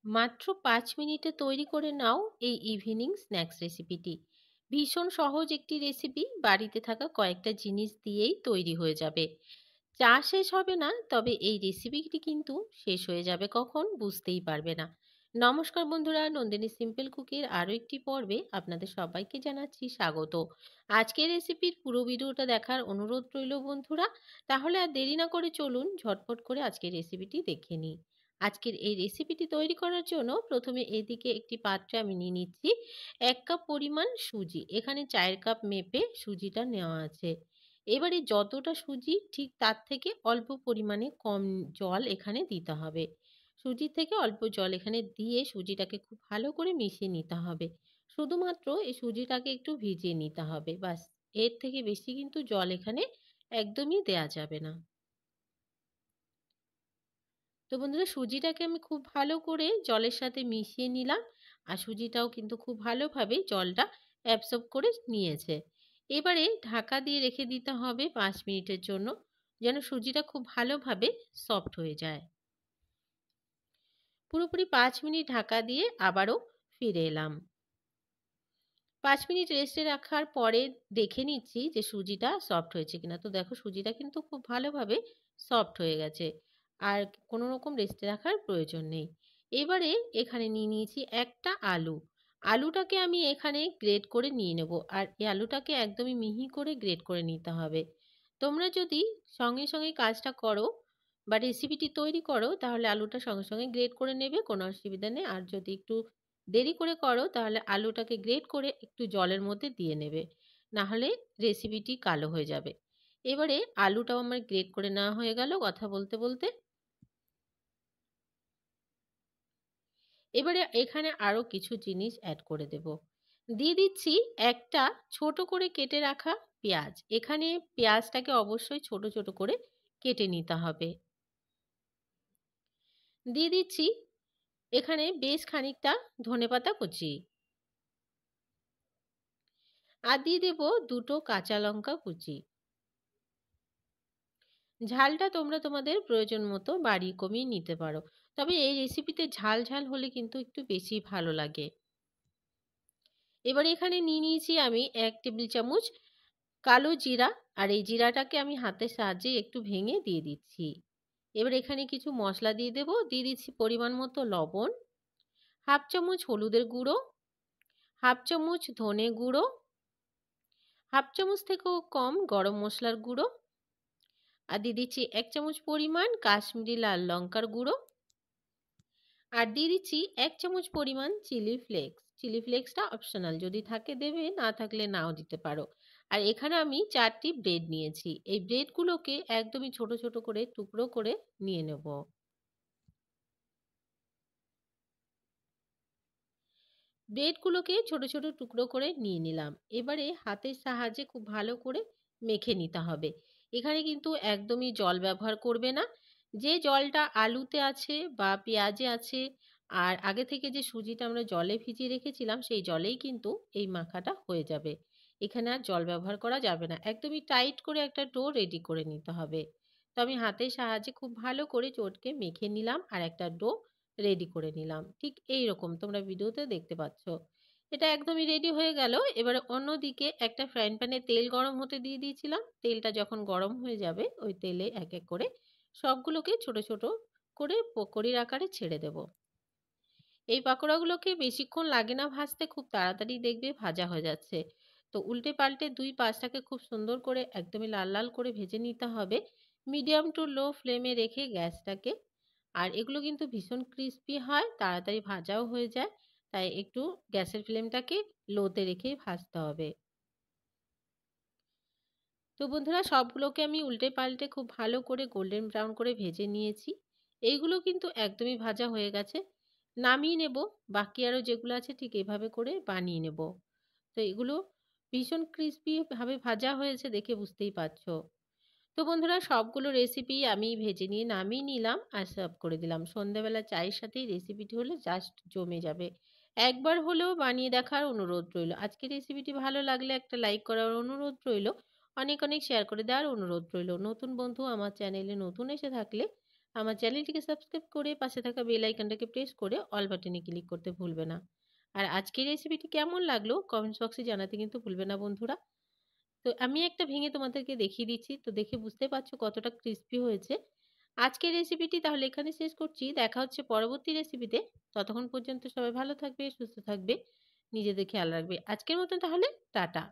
মাত্র ৫ মিনিটে তৈরি করে নাও এই ইভিনিং স্ন্যাক্স রেসিপিটি। ভীষণ সহজ একটি রেসিপি, বাড়িতে থাকা কয়েকটা জিনিস দিয়েই তৈরি হয়ে যাবে। চা শেষ হবে না, তবে এই রেসিপিটি কিন্তু শেষ হয়ে যাবে কখন বুঝতেই পারবে না। নমস্কার বন্ধুরা, নন্দিনী সিম্পল কুকির আরও একটি পর্বে আপনাদের সবাইকে জানাচ্ছি স্বাগত। আজকের রেসিপির পুরো ভিডিওটা দেখার অনুরোধ রইল বন্ধুরা। তাহলে আর দেরি না করে চলুন ঝটপট করে আজকের রেসিপিটি দেখে নিই। আজকের এই রেসিপিটি তৈরি করার জন্য প্রথমে এদিকে একটি পাত্রে আমি নিয়ে নিচ্ছি ১ কাপ পরিমাণ সুজি। এখানে ৪ কাপ মেপে সুজিটা নেওয়া আছে। এবারে যতটা সুজি ঠিক তার থেকে অল্প পরিমাণে কম জল এখানে দিতে হবে। সুজির থেকে অল্প জল এখানে দিয়ে সুজিটাকে খুব ভালো করে মিশিয়ে নিতে হবে। শুধুমাত্র এই সুজিটাকে একটু ভিজিয়ে নিতে হবে, ব্যাস। এর থেকে বেশি কিন্তু জল এখানে একদমই দেয়া যাবে না। তো বন্ধুরা, সুজিটাকে আমি খুব ভালো করে জলের সাথে মিশিয়ে নিলাম। আর সুজিটাও কিন্তু খুব ভালোভাবে জলটা অ্যাবসর্ব করে নিয়েছে। এবারে ঢাকা দিয়ে রেখে দিতে হবে ৫ মিনিটের জন্য, যেন সুজিটা খুব ভালোভাবে সফট হয়ে যায়। পুরোপুরি ৫ মিনিট ঢাকা দিয়ে আবারও ফিরে এলাম। ৫ মিনিট রেস্টে রাখার পরে দেখে নিচ্ছি যে সুজিটা সফট হয়েছে কিনা। তো দেখো, সুজিটা কিন্তু খুব ভালোভাবে সফট হয়ে গেছে। আর কোনো রকম রেস্টে রাখার প্রয়োজন নেই। এবারে এখানে নিয়ে নিয়েছি একটা আলু। আলুটাকে আমি এখানে গ্রেট করে নিয়ে নেব। আর এই আলুটাকে একদমই মিহি করে গ্রেট করে নিতে হবে। তোমরা যদি সঙ্গে সঙ্গে কাজটা করো বা রেসিপিটি তৈরি করো, তাহলে আলুটা সঙ্গে সঙ্গে গ্রেট করে নেবে, কোনো অসুবিধা নেই। আর যদি একটু দেরি করে করো, তাহলে আলুটাকে গ্রেট করে একটু জলের মধ্যে দিয়ে নেবে, না হলে রেসিপিটি কালো হয়ে যাবে। এবারে আলুটাও আমার গ্রেট করে নেওয়া হয়ে গেল কথা বলতে বলতে। এবারে এখানে আরও কিছু জিনিস অ্যাড করে দেব। দিয়ে দিচ্ছি একটা ছোট করে কেটে রাখা পেঁয়াজ। এখানে পেঁয়াজটাকে অবশ্যই ছোট ছোট করে কেটে নিতে হবে। দিয়ে দিচ্ছি এখানে বেশ খানিকটা ধনেপাতা কুচি। আর দিয়ে দেব দুটো কাঁচা লঙ্কা কুচি। ঝালটা তোমরা তোমাদের প্রয়োজন মতো বাড়িয়ে কমিয়ে নিতে পারো। তবে এই রেসিপিতে ঝাল ঝাল হলে কিন্তু একটু বেশি ভালো লাগে। এবার এখানে নিয়ে নিয়েছি আমি ১ টেবিল চামচ কালো জিরা। আর এই জিরাটাকে আমি হাতের সাহায্যে একটু ভেঙে দিয়ে দিচ্ছি। এবার এখানে কিছু মশলা দিয়ে দেব। দিয়ে দিচ্ছি পরিমাণ মতো লবণ, ১/২ চামচ হলুদের গুঁড়ো, ১/২ চামচ ধনে গুঁড়ো, ১/২ চামচ থেকেও কম গরম মশলার গুঁড়ো। আর দিয়ে দিচ্ছি ১ চামচ পরিমাণ কাশ্মীরি লাল লঙ্কার গুঁড়ো। আর দিয়ে দিচ্ছি ১ চামচ পরিমাণ চিলি ফ্লেক্স। চিলি ফ্লেক্সটা অপশনাল, যদি থাকে দেবে, না থাকলে নাও দিতে পারো। আর এখানে আমি ৪টি ব্রেড নিয়েছি। এই ব্রেডগুলোকে একদমই ছোট ছোট করে টুকরো করে নিয়ে নেব। ব্রেডগুলোকে ছোট ছোট টুকরো করে নিয়ে নিলাম। এবারে হাতের সাহায্যে খুব ভালো করে মেখে নিতে হবে। এখানে কিন্তু একদমই জল ব্যবহার করবে না। যে জলটা আলুতে আছে বা পেঁয়াজে আছে, আর আগে থেকে যে সুজিটা আমরা জলে ভিজিয়ে রেখেছিলাম, সেই জলেই কিন্তু এই মাখাটা হয়ে যাবে। এখানে আর জল ব্যবহার করা যাবে না। একদমই টাইট করে একটা ডো রেডি করে নিতে হবে। তো আমি হাতের সাহায্যে খুব ভালো করে চটকে মেখে নিলাম আর একটা ডো রেডি করে নিলাম। ঠিক এইরকম তোমরা ভিডিওতে দেখতে পাচ্ছ। এটা একদমই রেডি হয়ে গেল। এবারে অন্যদিকে একটা ফ্রাইং প্যানে তেল গরম হতে দিয়ে দিয়েছিলাম। তেলটা যখন গরম হয়ে যাবে, ওই তেলে এক এক করে সবগুলোকে ছোট ছোট করে পকোড়ির আকারে ছেড়ে দেব। এই পাকোড়াগুলোকে বেশিক্ষণ লাগে না ভাজতে, খুব তাড়াতাড়ি দেখবে ভাজা হয়ে যাচ্ছে। তো উল্টে পাল্টে দুই পাশটাকে খুব সুন্দর করে একদমই লাল লাল করে ভেজে নিতে হবে, মিডিয়াম টু লো ফ্লেমে রেখে গ্যাসটাকে। আর এগুলো কিন্তু ভীষণ ক্রিস্পি হয়, তাড়াতাড়ি ভাজাও হয়ে যায়। তাই একটু গ্যাসের ফ্লেমটাকে লোতে রেখেই ভাজতে হবে। তো বন্ধুরা, সবগুলোকে আমি উল্টে পাল্টে খুব ভালো করে গোল্ডেন ব্রাউন করে ভেজে নিয়েছি। এইগুলো কিন্তু একদমই ভাজা হয়ে গেছে। নামিয়ে নেব। বাকি আরও যেগুলো আছে ঠিক এভাবে করে বানিয়ে নেব। তো এগুলো ভীষণ ক্রিস্পি ভাবে ভাজা হয়েছে, দেখে বুঝতেই পারছো। তো বন্ধুরা, সবগুলো রেসিপি আমি ভেজে নিয়ে নামিয়ে নিলাম আর সার্ভ করে দিলাম। সন্ধ্যাবেলা চায়ের সাথে এই রেসিপিটি হলে জাস্ট জমে যাবে। একবার হলেও বানিয়ে দেখার অনুরোধ রইল। আজকের রেসিপিটি ভালো লাগলে একটা লাইক করার অনুরোধ রইল। অনেক অনেক শেয়ার করে দেওয়ার অনুরোধ রইল। নতুন বন্ধু আমার চ্যানেলে নতুন এসে থাকলে আমার চ্যানেলটিকে সাবস্ক্রাইব করে পাশে থাকা বেল আইকনটাকে প্রেস করে অল বাটনে ক্লিক করতে ভুলবে না। আর আজকের রেসিপিটি কেমন লাগলো কমেন্টস বক্সে জানাতে কিন্তু ভুলবে না বন্ধুরা। তো আমি একটা ভেঙে তোমাদেরকে দেখিয়ে দিচ্ছি। তো দেখে বুঝতে পারছো কতটা ক্রিসপি হয়েছে। আজকের রেসিপিটি তাহলে এখানে শেষ করছি। দেখা হচ্ছে পরবর্তী রেসিপিতে। ততক্ষণ পর্যন্ত সবাই ভালো থাকবে, সুস্থ থাকবে, নিজেদের খেয়াল রাখবে। আজকের মতন তাহলে টাটা।